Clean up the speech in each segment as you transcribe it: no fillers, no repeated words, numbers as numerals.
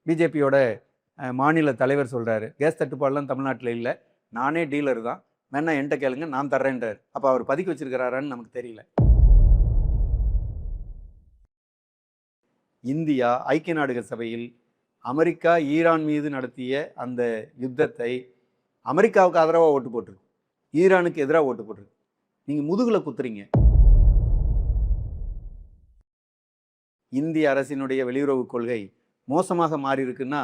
பிஜேபியோட மாநில தலைவர் சொல்கிறாரு, கேஸ் தட்டுப்பாடெலாம் தமிழ்நாட்டில் இல்லை, நானே டீலர் தான், வேணா என்கிட்ட கேளுங்க, நான் தர்றேன்றார். அப்போ அவர் பதுக்கி வச்சிருக்கிறாரான்னு நமக்கு தெரியல. இந்தியா ஐக்கிய நாடுகள் சபையில் அமெரிக்கா ஈரான் மீது நடத்திய அந்த யுத்தத்தை அமெரிக்காவுக்கு ஆதரவாக ஓட்டு போட்டிருக்கு, ஈரானுக்கு எதிராக ஓட்டு போட்டிருக்கு. நீங்கள் முதுகுல குத்துறீங்க. இந்திய அரசினுடைய வெளியுறவு கொள்கை மோசமாக மாறி இருக்குன்னா,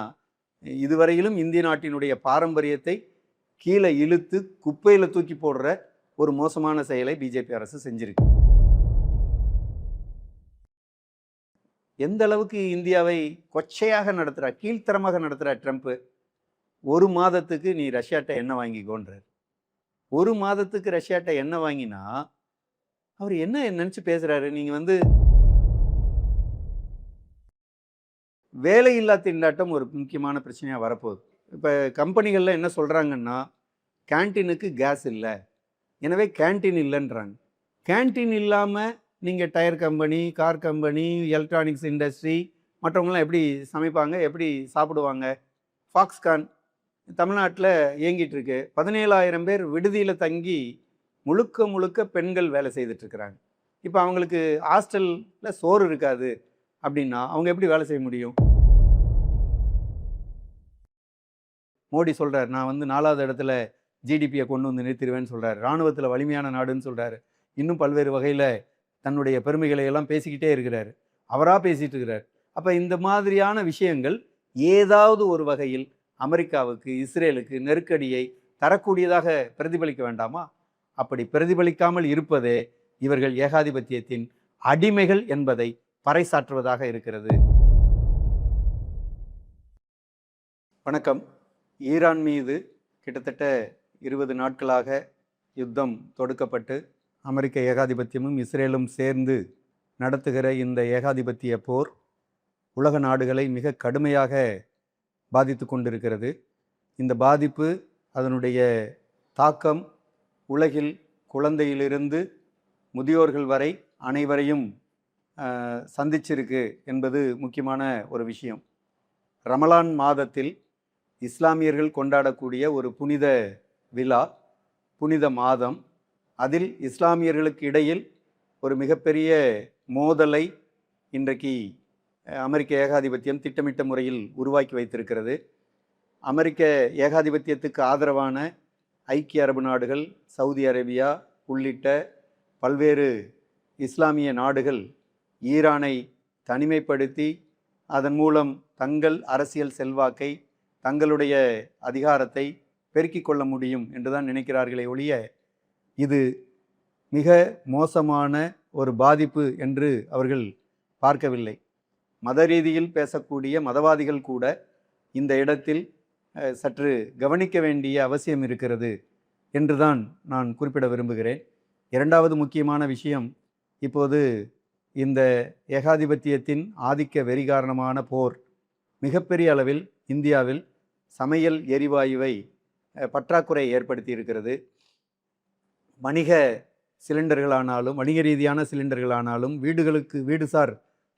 இதுவரையிலும் இந்திய நாட்டினுடைய பாரம்பரியத்தை கீழே இழுத்து குப்பையில் தூக்கி போடுற ஒரு மோசமான செயலை பிஜேபி அரசு செஞ்சிருக்கு. எந்த அளவுக்கு இந்தியாவை கொச்சையாக நடத்துகிறார், கீழ்த்தரமாக நடத்துகிறார் ட்ரம்ப்பு. ஒரு மாதத்துக்கு நீ ரஷ்யாட்ட எண்ணெய் வாங்கிக்கோன்றார். ஒரு மாதத்துக்கு ரஷ்யாட்ட எண்ணெய் வாங்கினா அவர் என்ன நினச்சி பேசுகிறாரு? நீங்கள் வேலையில்லா திண்டாட்டம் ஒரு முக்கியமான பிரச்சனையாக வரப்போகுது. இப்போ கம்பெனிகளில் என்ன சொல்கிறாங்கன்னா, கேன்டீனுக்கு கேஸ் இல்லை, எனவே கேன்டீன் இல்லைன்றாங்க. கேன்டீன் இல்லாமல் நீங்கள் tyre company, car company, electronics industry மற்றவங்களாம் எப்படி சமைப்பாங்க, எப்படி சாப்பிடுவாங்க? ஃபாக்ஸ்கான் தமிழ்நாட்டில் இயங்கிட்டு இருக்கு. 17,000 பேர் விடுதியில் தங்கி முழுக்க முழுக்க பெண்கள் வேலை செய்துட்ருக்குறாங்க. இப்போ அவங்களுக்கு ஹாஸ்டலில் சோறு இருக்காது அப்படின்னா அவங்க எப்படி வேலை செய்ய முடியும்? மோடி சொல்கிறார், நான் 4வது இடத்துல ஜிடிபியை கொண்டு வந்து நிறுத்திடுவேன்னு சொல்கிறார். இராணுவத்தில் வலிமையான நாடுன்னு சொல்கிறாரு. இன்னும் பல்வேறு வகையில் தன்னுடைய பெருமைகளை எல்லாம் பேசிக்கிட்டே இருக்கிறார். அவராக பேசிகிட்டு இருக்கிறார். அப்போ இந்த மாதிரியான விஷயங்கள் ஏதாவது ஒரு வகையில் அமெரிக்காவுக்கு, இஸ்ரேலுக்கு நெருக்கடியை தரக்கூடியதாக பிரதிபலிக்க வேண்டாமா? அப்படி பிரதிபலிக்காமல் இருப்பதே இவர்கள் ஏகாதிபத்தியத்தின் அடிமைகள் என்பதை பறைசாற்றுவதாக இருக்கிறது. வணக்கம். ஈரான் மீது கிட்டத்தட்ட 20 நாட்களாக யுத்தம் தொடுக்கப்பட்டு அமெரிக்க ஏகாதிபத்தியமும் இஸ்ரேலும் சேர்ந்து நடத்துகிற இந்த ஏகாதிபத்திய போர் உலக நாடுகளை மிக கடுமையாக பாதித்து கொண்டிருக்கிறது. இந்த பாதிப்பு, அதனுடைய தாக்கம் உலகில் குழந்தையிலிருந்து முதியோர்கள் வரை அனைவரையும் சந்திச்சிருக்கு என்பது முக்கியமான ஒரு விஷயம். ரமலான் மாதத்தில் இஸ்லாமியர்கள் கொண்டாடக்கூடிய ஒரு புனித விழா, புனித மாதம். அதில் இஸ்லாமியர்களுக்கு இடையில் ஒரு மிகப்பெரிய மோதலை இன்றைக்கு அமெரிக்க ஏகாதிபத்தியம் திட்டமிட்ட முறையில் உருவாக்கி வைத்திருக்கிறது. அமெரிக்க ஏகாதிபத்தியத்துக்கு ஆதரவான ஐக்கிய அரபு நாடுகள், சவுதி அரேபியா உள்ளிட்ட பல்வேறு இஸ்லாமிய நாடுகள் ஈரானை தனிமைப்படுத்தி அதன் மூலம் தங்கள் அரசியல் செல்வாக்கை, தங்களுடைய அதிகாரத்தை பெருக்கிக் கொள்ள முடியும் என்றுதான் நினைக்கிறார்களே ஒழிய இது மிக மோசமான ஒரு பாதிப்பு என்று அவர்கள் பார்க்கவில்லை. மத ரீதியில் பேசக்கூடிய மதவாதிகள் கூட இந்த இடத்தில் சற்று கவனிக்க வேண்டிய அவசியம் இருக்கிறது என்றுதான் நான் குறிப்பிட விரும்புகிறேன். இரண்டாவது முக்கியமான விஷயம், இப்போது இந்த ஏகாதிபத்தியத்தின் ஆதிக்க வெறி காரணமான போர் மிகப்பெரிய அளவில் இந்தியாவில் சமையல் எரிவாயுவை பற்றாக்குறை ஏற்படுத்தி இருக்கிறது. வணிக சிலிண்டர்களானாலும், வணிக ரீதியான சிலிண்டர்களானாலும், வீடுசார்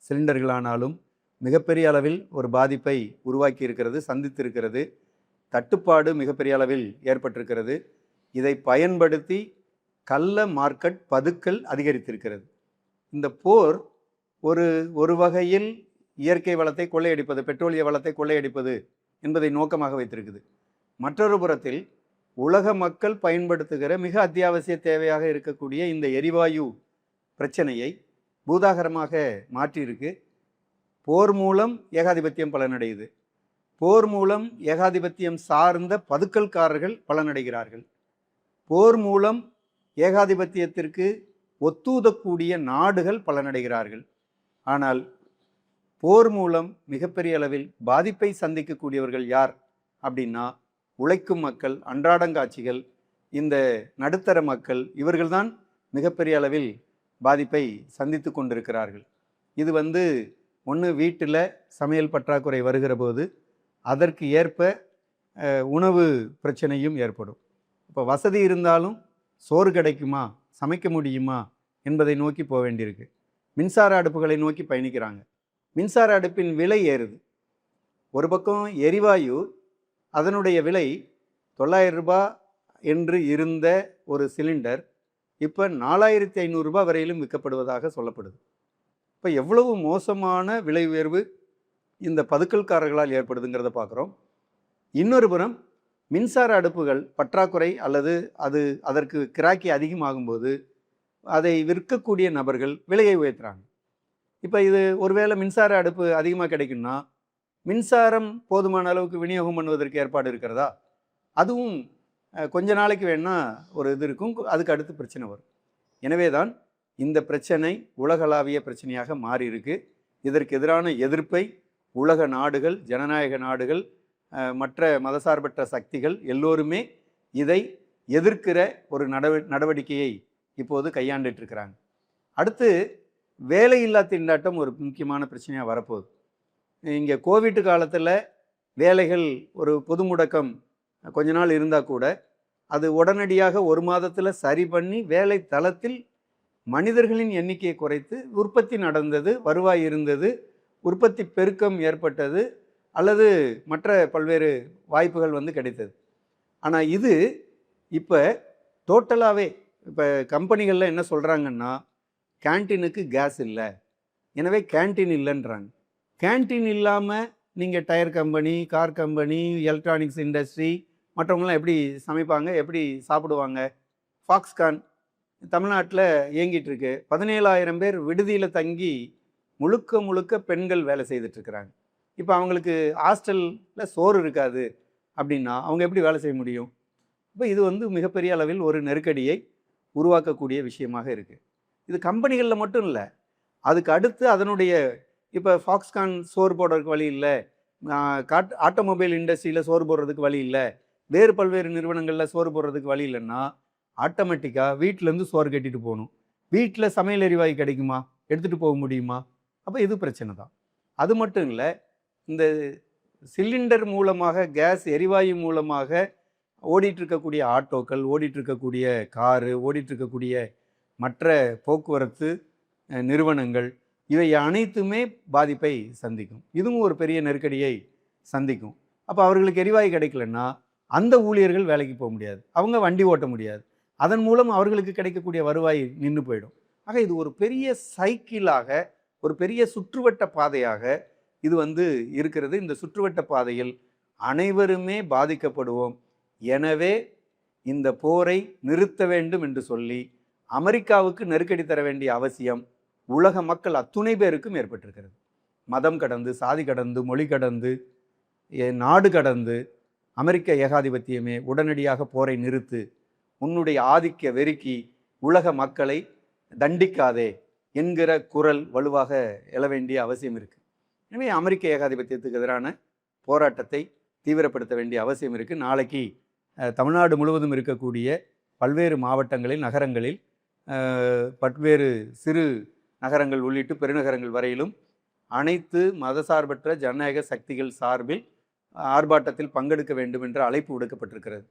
சிலிண்டர்களானாலும் மிகப்பெரிய அளவில் ஒரு பாதிப்பை உருவாக்கி இருக்கிறது, சந்தித்திருக்கிறது. தட்டுப்பாடு மிகப்பெரிய அளவில் ஏற்பட்டிருக்கிறது. இதை பயன்படுத்தி கள்ள மார்க்கெட் பதுக்கல் அதிகரித்திருக்கிறது. இந்த போர் ஒரு வகையில் இயற்கை வளத்தை கொள்ளையடிப்பது, பெட்ரோலிய வளத்தை கொள்ளையடிப்பது என்பதை நோக்கமாக வைத்திருக்குது. மற்றொரு புறத்தில் உலக மக்கள் பயன்படுத்துகிற மிக அத்தியாவசிய தேவையாக இருக்கக்கூடிய இந்த எரிவாயு பிரச்சனையை பூதாகரமாக மாற்றியிருக்கு. போர் மூலம் ஏகாதிபத்தியம் பலனடையுது. போர் மூலம் ஏகாதிபத்தியம் சார்ந்த பதுக்கல்காரர்கள் பலனடைகிறார்கள். போர் மூலம் ஏகாதிபத்தியத்திற்கு ஒத்தூதக்கூடிய நாடுகள் பலனடைகிறார்கள். ஆனால் போர் மூலம் மிகப்பெரிய அளவில் பாதிப்பை சந்திக்கக்கூடியவர்கள் யார் அப்படின்னா, உழைக்கும் மக்கள், அன்றாடங்காட்சிகள், இந்த நடுத்தர மக்கள், இவர்கள்தான் மிகப்பெரிய அளவில் பாதிப்பை சந்தித்து கொண்டிருக்கிறார்கள். இது ஒன்று வீட்டில் சமையல் பற்றாக்குறை வருகிற போது அதற்கு ஏற்ப உணவு பிரச்சனையும் ஏற்படும். இப்போ வசதி இருந்தாலும் சோறு கிடைக்குமா, சமைக்க முடியுமா என்பதை நோக்கி போக வேண்டியிருக்கு. மின்சார அடுப்புகளை நோக்கி பயணிக்கிறாங்க. மின்சார அடுப்பின் விலை ஏறுது. ஒரு பக்கம் எரிவாயு அதனுடைய விலை ரூ. 900 என்று இருந்த ஒரு சிலிண்டர் இப்போ ரூ. 4500 வரையிலும் விற்கப்படுவதாக சொல்லப்படுது. இப்போ எவ்வளவு மோசமான விலை உயர்வு இந்த பதுக்கல்காரர்களால் ஏற்படுதுங்கிறத பார்க்குறோம். இன்னொரு புறம் மின்சார அடுப்புகள் பற்றாக்குறை அல்லது அதற்கு கிராக்கி அதிகமாகும்போது அதை விற்கக்கூடிய நபர்கள் விலையை உயர்த்துறாங்க. இப்போ இது ஒருவேளை மின்சார அடுப்பு அதிகமாக கிடைக்குன்னா மின்சாரம் போதுமான அளவுக்கு விநியோகம் பண்ணுவதற்கு ஏற்பாடு இருக்கிறதா? அதுவும் கொஞ்ச நாளைக்கு வேணால் ஒரு இது இருக்கும், அதுக்கு அடுத்து பிரச்சனை வரும். எனவே தான் இந்த பிரச்சனை உலகளாவிய பிரச்சனையாக மாறி இருக்கு. இதற்கு எதிரான எதிர்ப்பை உலக நாடுகள், ஜனநாயக நாடுகள், மற்ற மதசார்பற்ற சக்திகள் எல்லோருமே இதை எதிர்க்கிற ஒரு நடவடிக்கையை இப்போது கையாண்டுட்டு இருக்கிறாங்க. அடுத்து வேலையில்லா திண்டாட்டம் ஒரு முக்கியமான பிரச்சனையாக வரப்போகுது. இங்கே கோவிட் காலத்தில் வேலைகள் ஒரு பொது முடக்கம் கொஞ்ச நாள் இருந்தால் கூட அது உடனடியாக ஒரு மாதத்தில் சரி பண்ணி வேலை தளத்தில் மனிதர்களின் எண்ணிக்கையை குறைத்து உற்பத்தி நடந்தது, வருவாய் இருந்தது, உற்பத்தி பெருக்கம் ஏற்பட்டது, அல்லது மற்ற பல்வேறு வாய்ப்புகள் கிடைத்தது. ஆனால் இது இப்போ டோட்டலாகவே இப்போ கம்பெனிகளில் என்ன சொல்கிறாங்கன்னா, கேன்டீனுக்கு கேஸ் இல்லை, எனவே கேன்டீன் இல்லைன்றாங்க. கேன்டீன் இல்லாமல் நீங்கள் tyre company, car company, electronics industry மற்றவங்களாம் எப்படி சமைப்பாங்க, எப்படி சாப்பிடுவாங்க? ஃபாக்ஸ்கான் தமிழ்நாட்டில் இயங்கிட்டு இருக்கு. 17,000 பேர் விடுதியில் தங்கி முழுக்க முழுக்க பெண்கள் வேலை செய்துட்ருக்குறாங்க. இப்போ அவங்களுக்கு ஹாஸ்டலில் சோறு இருக்காது அப்படின்னா அவங்க எப்படி வேலை செய்ய முடியும்? இப்போ இது மிகப்பெரிய அளவில் ஒரு நெருக்கடியை உருவாக்கக்கூடிய விஷயமாக இருக்குது. இது கம்பெனிகளில் மட்டும் இல்லை, அதுக்கு அடுத்து அதனுடைய இப்போ ஃபாக்ஸ்கான் சோறு போடுறதுக்கு வழி இல்லை, ஆட்டோமொபைல் இண்டஸ்ட்ரியில் சோறு போடுறதுக்கு வழி இல்லை, வேறு பல்வேறு நிறுவனங்களில் சோறு போடுறதுக்கு வழி இல்லைன்னா ஆட்டோமேட்டிக்காக வீட்டிலேருந்து சோறு கட்டிட்டு போகணும். வீட்டில் சமையல் எரிவாயு கிடைக்குமா? எடுத்துகிட்டு போக முடியுமா? அப்போ இது பிரச்சனை தான். அது மட்டும் இல்லை, இந்த சிலிண்டர் மூலமாக, கேஸ் எரிவாயு மூலமாக ஓடிட்டுருக்கக்கூடிய ஆட்டோக்கள், ஓடிட்டுருக்கக்கூடிய காரு, ஓடிட்டுருக்கக்கூடிய மற்ற போக்குவரத்து நிறுவனங்கள், இவை அனைத்துமே பாதிப்பை சந்திக்கும். இதுவும் ஒரு பெரிய நெருக்கடியை சந்திக்கும். அப்போ அவர்களுக்கு எரிவாயு கிடைக்கலன்னா அந்த ஊழியர்கள் வேலைக்கு போக முடியாது, அவங்க வண்டி ஓட்ட முடியாது, அதன் மூலம் அவர்களுக்கு கிடைக்கக்கூடிய வருவாய் நின்று போயிடும். ஆக இது ஒரு பெரிய சைக்கிளாக, ஒரு பெரிய சுற்றுவட்ட பாதையாக இது இருக்கிறது. இந்த சுற்றுவட்ட பாதையில் அனைவருமே பாதிக்கப்படுவோம். எனவே இந்த போரை நிறுத்த வேண்டும் என்று சொல்லி அமெரிக்காவுக்கு நெருக்கடி தர வேண்டிய அவசியம் உலக மக்கள் அத்துணை பேருக்கும் ஏற்பட்டிருக்கிறது. மதம் கடந்து, சாதி கடந்து, மொழி கடந்து, நாடு கடந்து அமெரிக்க ஏகாதிபத்தியமே உடனடியாக போரை நிறுத்து, உன்னுடைய ஆதிக்க வெறுக்கி உலக மக்களை தண்டிக்காதே என்கிற குரல் வலுவாக எழ வேண்டிய அவசியம் இருக்குது. எனவே அமெரிக்க ஏகாதிபத்தியத்துக்கு எதிரான போராட்டத்தை தீவிரப்படுத்த வேண்டிய அவசியம் இருக்குது. நாளைக்கு தமிழ்நாடு முழுவதும் இருக்கக்கூடிய பல்வேறு மாவட்டங்களில், நகரங்களில், பல்வேறு சிறு நகரங்கள் உள்ளிட்டு பெருநகரங்கள் வரையிலும் அனைத்து மதசார்பற்ற ஜனநாயக சக்திகள் சார்பில் ஆர்ப்பாட்டத்தில் பங்கெடுக்க வேண்டும் என்ற அழைப்பு விடுக்கப்பட்டிருக்கிறது.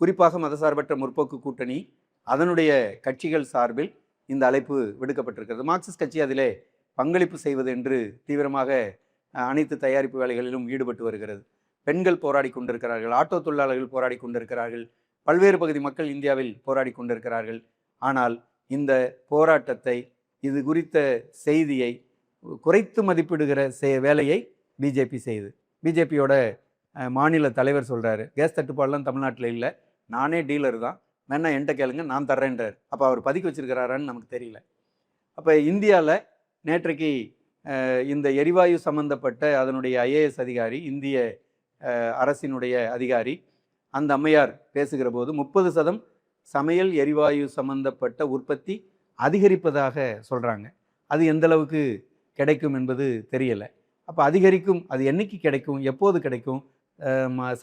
குறிப்பாக மதசார்பற்ற முற்போக்கு கூட்டணி அதனுடைய கட்சிகள் சார்பில் இந்த அழைப்பு விடுக்கப்பட்டிருக்கிறது. மார்க்சிஸ்ட் கட்சி அதிலே பங்களிப்பு செய்வது என்று தீவிரமாக அனைத்து தயாரிப்பு வேலைகளிலும் ஈடுபட்டு வருகிறது. பெண்கள் போராடி கொண்டிருக்கிறார்கள், ஆட்டோ தொழிலாளர்கள் போராடி கொண்டிருக்கிறார்கள், பல்வேறு பகுதி மக்கள் இந்தியாவில் போராடி கொண்டிருக்கிறார்கள். ஆனால் இந்த போராட்டத்தை, இது குறித்த செய்தியை குறைத்து மதிப்பிடுகிற வேலையை பிஜேபி செய்யுது. பிஜேபியோட மாநில தலைவர் சொல்கிறாரு, கேஸ் தட்டுப்பாடெலாம் தமிழ்நாட்டில் இல்லை, நானே டீலர் தான், வேணா என்கிட்ட கேளுங்க, நான் தர்றேன்றார். அப்போ அவர் பதுக்கி வச்சிருக்கிறாரான்னு நமக்கு தெரியல. அப்போ இந்தியாவில் நேற்றைக்கு இந்த எரிவாயு சம்பந்தப்பட்ட அதனுடைய IAS அதிகாரி, இந்திய அரசினுடைய அதிகாரி, அந்த அம்மையார் பேசுகிற போது 30% சமையல் எரிவாயு சம்பந்தப்பட்ட உற்பத்தி அதிகரிப்பதாக சொல்கிறாங்க. அது எந்த அளவுக்கு கிடைக்கும் என்பது தெரியலை. அப்போ அதிகரிக்கும், அது என்னைக்கு கிடைக்கும், எப்போது கிடைக்கும்,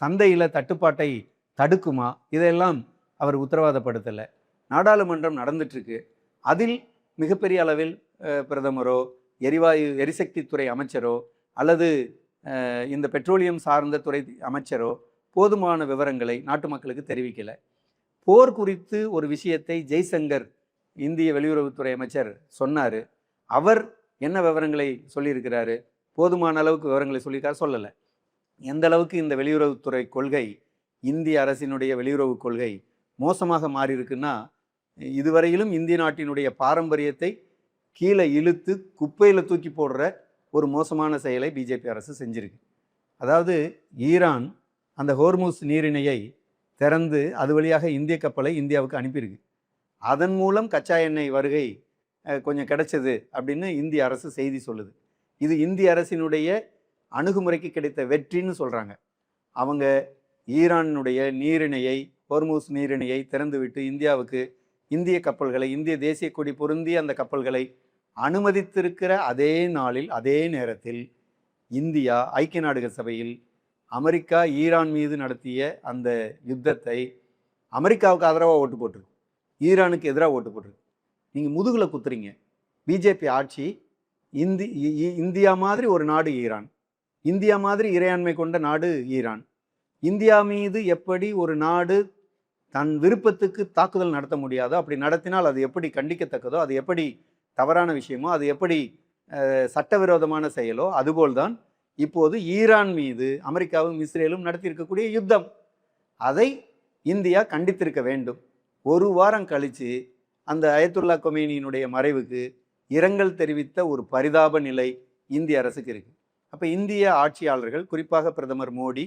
சந்தையில் தட்டுப்பாட்டை தடுக்குமா, இதெல்லாம் அவர் உத்தரவாதப்படுத்தலை. நாடாளுமன்றம் நடந்துட்டுருக்கு, அதில் மிகப்பெரிய அளவில் பிரதமரோ, எரிசக்தி துறை அமைச்சரோ, அல்லது இந்த பெட்ரோலியம் சார்ந்த துறை அமைச்சரோ போதுமான விவரங்களை நாட்டு மக்களுக்கு தெரிவிக்கலை. போர் குறித்து ஒரு விஷயத்தை ஜெய்சங்கர், இந்திய வெளியுறவுத்துறை அமைச்சர் சொன்னார். அவர் என்ன விவரங்களை சொல்லியிருக்கிறாரு? போதுமான அளவுக்கு விவரங்களை சொல்லியிருக்காரு? சொல்லலை. எந்த அளவுக்கு இந்த வெளியுறவுத்துறை கொள்கை, இந்திய அரசினுடைய வெளியுறவு கொள்கை மோசமாக மாறி இருக்குன்னா, இதுவரையிலும் இந்திய நாட்டினுடைய பாரம்பரியத்தை கீழே இழுத்து குப்பையில் தூக்கி போடுற ஒரு மோசமான செயலை பிஜேபி அரசு செஞ்சிருக்கு. அதாவது ஈரான் அந்த ஹோர்முஸ் நீரிணையை திறந்து அது வழியாக இந்திய கப்பலை இந்தியாவுக்கு அனுப்பியிருக்கு. அதன் மூலம் கச்சா எண்ணெய் வருகை கொஞ்சம் கிடைச்சது அப்படின்னு இந்திய அரசு செய்தி சொல்லுது. இது இந்திய அரசினுடைய அணுகுமுறைக்கு கிடைத்த வெற்றின்னு சொல்கிறாங்க. அவங்க ஈரானுடைய நீரிணையை, ஹோர்முஸ் நீரிணையை திறந்துவிட்டு இந்தியாவுக்கு இந்திய கப்பல்களை, இந்திய தேசிய கொடி பொருந்திய அந்த கப்பல்களை அனுமதித்திருக்கிற அதே நாளில், அதே நேரத்தில் இந்தியா ஐக்கிய நாடுகள் சபையில் அமெரிக்கா ஈரான் மீது நடத்திய அந்த யுத்தத்தை அமெரிக்காவுக்கு ஆதரவாக ஓட்டு போட்டிருக்கு, ஈரானுக்கு எதிராக ஓட்டு போட்டிருக்கு. நீங்கள் முதுகில் குத்துறீங்க. பிஜேபி ஆட்சி இந்தியா மாதிரி ஒரு நாடு ஈரான், இந்தியா மாதிரி இறையாண்மை கொண்ட நாடு ஈரான். இந்தியா மீது எப்படி ஒரு நாடு தன் விருப்பத்துக்கு தாக்குதல் நடத்த முடியாதோ, அப்படி நடத்தினால் அது எப்படி கண்டிக்கத்தக்கதோ, அது எப்படி தவறான விஷயமோ, அது எப்படி சட்டவிரோதமான செயலோ, அதுபோல்தான் இப்போது ஈரான் மீது அமெரிக்காவும் இஸ்ரேலும் நடத்தியிருக்கக்கூடிய யுத்தம். அதை இந்தியா கண்டித்திருக்க வேண்டும். ஒரு வாரம் கழித்து அந்த அயத்துல்லா கொமேனியினுடைய மறைவுக்கு இரங்கல் தெரிவித்த ஒரு பரிதாப நிலை இந்திய அரசுக்கு இருக்குது. அப்போ இந்திய ஆட்சியாளர்கள், குறிப்பாக பிரதமர் மோடி,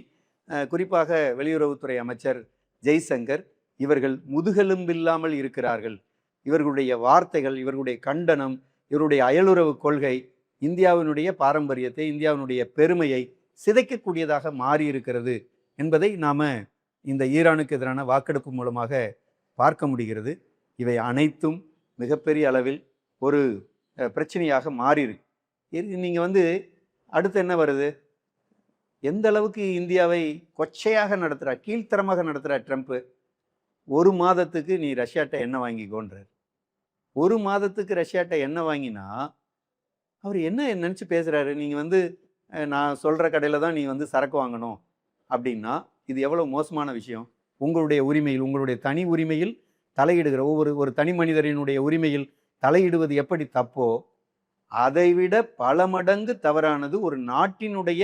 குறிப்பாக வெளியுறவுத்துறை அமைச்சர் ஜெய்சங்கர், இவர்கள் முதுகெலும்பில்லாமல் இருக்கிறார்கள். இவர்களுடைய வார்த்தைகள், இவர்களுடைய கண்டனம், இவருடைய அயலுறவு கொள்கை இந்தியாவினுடைய பாரம்பரியத்தை, இந்தியாவினுடைய பெருமையை சிதைக்கக்கூடியதாக மாறி இருக்கிறது என்பதை நாம் இந்த ஈரானுக்கு எதிரான வாக்கெடுப்பு மூலமாக பார்க்க முடிகிறது. இவை அனைத்தும் மிகப்பெரிய அளவில் ஒரு பிரச்சனையாக மாறியிருக்கு. நீங்கள் அடுத்து என்ன வருது? எந்த அளவுக்கு இந்தியாவை கொச்சையாக நடத்துகிறார், கீழ்த்தரமாக நடத்துகிறார் ட்ரம்ப்பு. ஒரு மாதத்துக்கு நீ ரஷ்யாட்ட எண்ணெய் வாங்கிக்கோன்றார். ஒரு மாதத்துக்கு ரஷ்யாட்ட எண்ணெய் வாங்கினா அவர் என்ன நினச்சி பேசுகிறாரு? நீங்கள் நான் சொல்கிற கடையில் தான் நீ சரக்கு வாங்கணும் அப்படின்னா இது எவ்வளோ மோசமான விஷயம். உங்களுடைய உரிமையில், உங்களுடைய தனி உரிமையில் தலையிடுகிற ஒரு தனி மனிதரினுடைய உரிமையில் தலையிடுவது எப்படி தப்போ, அதைவிட பல மடங்கு தவறானது ஒரு நாட்டினுடைய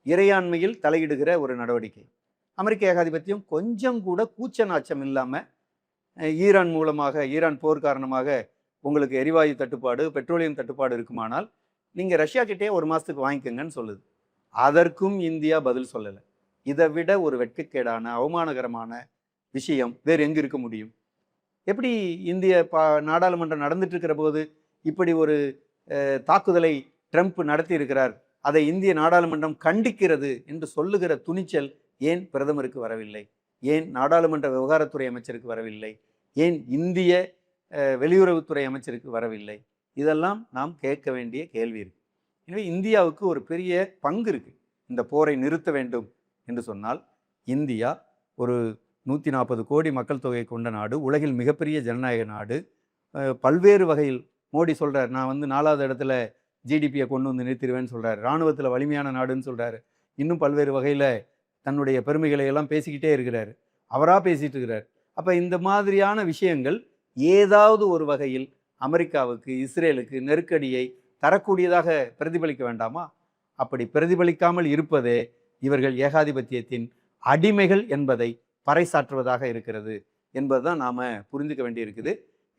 இறையாண்மையில் தலையிடுகிற ஒரு நடவடிக்கை. அமெரிக்க ஏகாதிபத்தியம் கொஞ்சம் கூட கூச்ச நாச்சம் இல்லாமல் ஈரான் மூலமாக, ஈரான் போர் காரணமாக உங்களுக்கு எரிவாயு தட்டுப்பாடு, பெட்ரோலியம் தட்டுப்பாடு இருக்குமானால் நீங்கள் ரஷ்யா கிட்டே ஒரு மாதத்துக்கு வாங்கிக்கோங்கன்னு சொல்லுது. அதற்கும் இந்தியா பதில் சொல்லலை. இதை விட ஒரு வெட்கக்கேடான, அவமானகரமான விஷயம் வேறு எங்கே இருக்க முடியும்? எப்படி இந்திய நாடாளுமன்றம் நடந்துட்டு இருக்கிற போது இப்படி ஒரு தாக்குதலை ட்ரம்ப் நடத்தி இருக்கிறார், அதை இந்திய நாடாளுமன்றம் கண்டிக்கிறது என்று சொல்லுகிற துணிச்சல் ஏன் பிரதமருக்கு வரவில்லை? ஏன் நாடாளுமன்ற விவகாரத்துறை அமைச்சருக்கு வரவில்லை? ஏன் இந்திய வெளியுறவுத்துறை அமைச்சருக்கு வரவில்லை? இதெல்லாம் நாம் கேட்க வேண்டிய கேள்வி இருக்கு. எனவே இந்தியாவுக்கு ஒரு பெரிய பங்கு இருக்கு. இந்த போரை நிறுத்த வேண்டும் என்று சொன்னால் இந்தியா ஒரு 140 கோடி மக்கள் தொகை கொண்ட நாடு, உலகில் மிகப்பெரிய ஜனநாயக நாடு. பல்வேறு வகையில் மோடி சொல்கிறார், நான் 4வது இடத்துல ஜிடிபியை கொண்டு நிறுத்திடுவேன்னு சொல்கிறார். இராணுவத்தில் வலிமையான நாடுன்னு சொல்கிறாரு. இன்னும் பல்வேறு வகையில் தன்னுடைய பெருமைகளை எல்லாம் பேசிக்கிட்டே இருக்கிறார். அவராக பேசிகிட்டு இருக்கிறார். அப்போ இந்த மாதிரியான விஷயங்கள் ஏதாவது ஒரு வகையில் அமெரிக்காவுக்கு, இஸ்ரேலுக்கு நெருக்கடியை தரக்கூடியதாக பிரதிபலிக்க வேண்டாமா? அப்படி பிரதிபலிக்காமல் இருப்பதே இவர்கள் ஏகாதிபத்தியத்தின் அடிமைகள் என்பதை பறைசாற்றுவதாக இருக்கிறது என்பதுதான் நாம் புரிந்துக்க வேண்டியிருக்குது.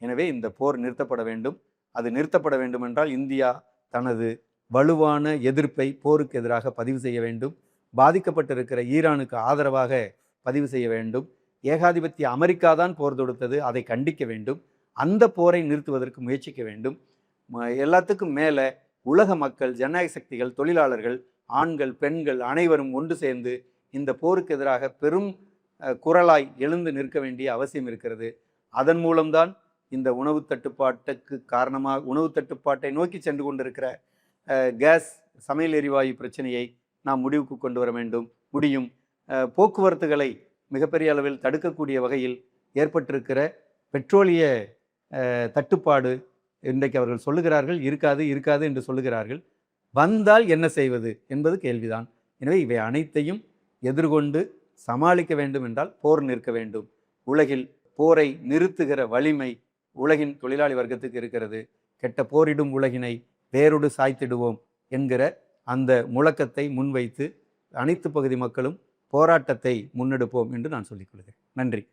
எனவே இந்த போர் நிறுத்தப்பட வேண்டும். அது நிறுத்தப்பட வேண்டும் என்றால் இந்தியா தனது வலுவான எதிர்ப்பை போருக்கு எதிராக பதிவு செய்ய வேண்டும். பாதிக்கப்பட்டிருக்கிற ஈரானுக்கு ஆதரவாக பதிவு செய்ய வேண்டும். ஏகாதிபத்திய அமெரிக்கா தான் போர் தொடுத்தது, அதை கண்டிக்க வேண்டும். அந்த போரை நிறுத்துவதற்கு முயற்சிக்க வேண்டும். எல்லாத்துக்கும் மேலே உலக மக்கள், ஜனநாயக சக்திகள், தொழிலாளர்கள், ஆண்கள், பெண்கள் அனைவரும் ஒன்று சேர்ந்து இந்த போருக்கு எதிராக பெரும் குரலாய் எழுந்து நிற்க வேண்டிய அவசியம் இருக்கிறது. அதன் மூலம்தான் இந்த உணவு தட்டுப்பாட்டுக்கு காரணமாக, உணவு தட்டுப்பாட்டை நோக்கி சென்று கொண்டிருக்கிற கேஸ், சமையல் எரிவாயு பிரச்சனையை நாம் முடிவுக்கு கொண்டு வர முடியும். போக்குவரத்துகளை மிகப்பெரிய அளவில் தடுக்கக்கூடிய வகையில் ஏற்பட்டிருக்கிற பெட்ரோலிய தட்டுப்பாடு இன்றைக்கு அவர்கள் சொல்லுகிறார்கள் இருக்காது என்று சொல்லுகிறார்கள். வந்தால் என்ன செய்வது என்பது கேள்விதான். எனவே இவை அனைத்தையும் எதிர்கொண்டு சமாளிக்க வேண்டும் என்றால் போர் நிற்க வேண்டும். உலகில் போரை நிறுத்துகிற வலிமை உலகின் தொழிலாளி வர்க்கத்துக்கு இருக்கிறது. கெட்ட போரிடும் உலகினை வேரோடு சாய்த்திடுவோம் என்கிற அந்த முழக்கத்தை முன்வைத்து அனைத்து பகுதி மக்களும் போராட்டத்தை முன்னெடுப்போம் என்று நான் சொல்லிக் கொள்கிறேன். நன்றி.